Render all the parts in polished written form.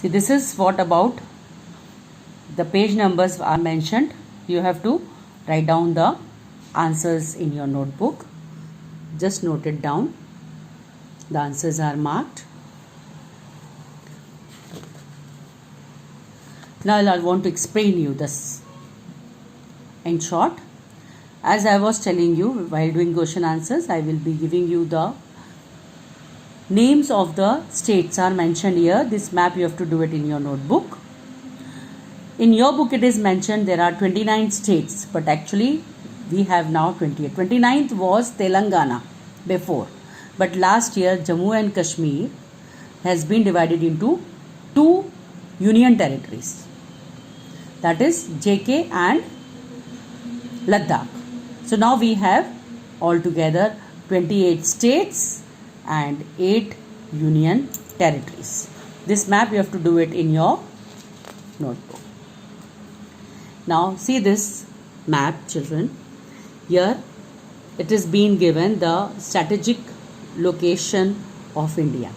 See, this is what about the page numbers are mentioned. You have to write down the answers in your notebook. Just note it down. The answers are marked. Now I want to explain you this in short. As I was telling you while doing question answers, I will be giving you the names of the states are mentioned here. This map you have to do it in your notebook. In your book it is mentioned there are 29 states, but actually we have now 28. 29th was Telangana before, but last year Jammu and Kashmir has been divided into 2 union territories, that is JK and Ladakh. So now we have altogether 28 states and 8 union territories. This map you have to do it in your notebook. Now see this map, children. Here it is being given the strategic location of India.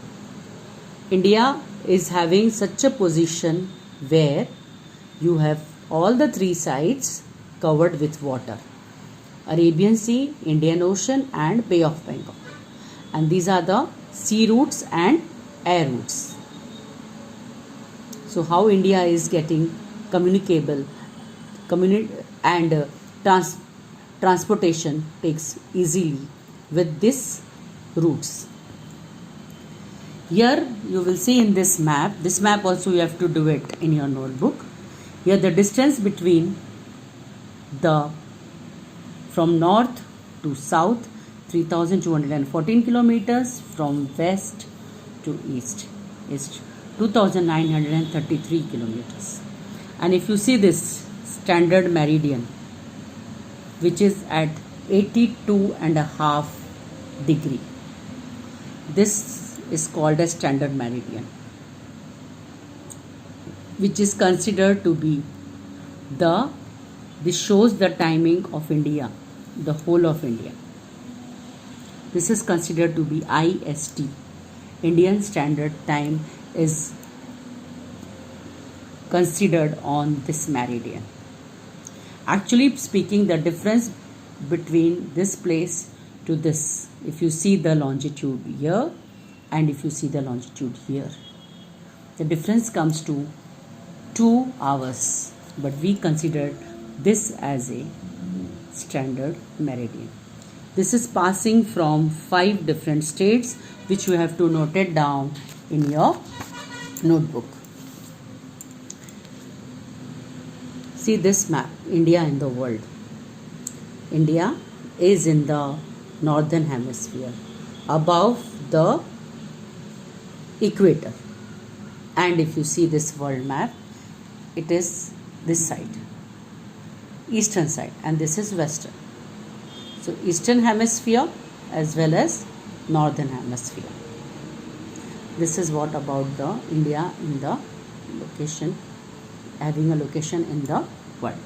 India is having such a position where you have all the 3 sides covered with water: Arabian Sea, Indian Ocean and Bay of Bengal. And these are the sea routes and air routes. So how India is getting communicable and transportation takes easily with these routes. Here you will see in this map also you have to do it in your notebook. Here the distance between from north to south 3214 kilometers, from west to east is 2933 kilometers. And if you see this standard meridian, which is at 82.5 degree, this is called a standard meridian, which is considered to be this shows the timing of India, the whole of India. This is considered to be IST, Indian Standard Time is considered on this meridian. Actually speaking, the difference between this place to this, if you see the longitude here and if you see the longitude here, the difference comes to 2 hours, but we considered this as a standard meridian. This is passing from 5 different states, which you have to note it down in your notebook. See this map, India in the world. India is in the northern hemisphere, above the equator. And if you see this world map, it is this side, eastern side, and this is western. So eastern hemisphere as well as northern hemisphere. This is what about the India in the location, having a location in the world.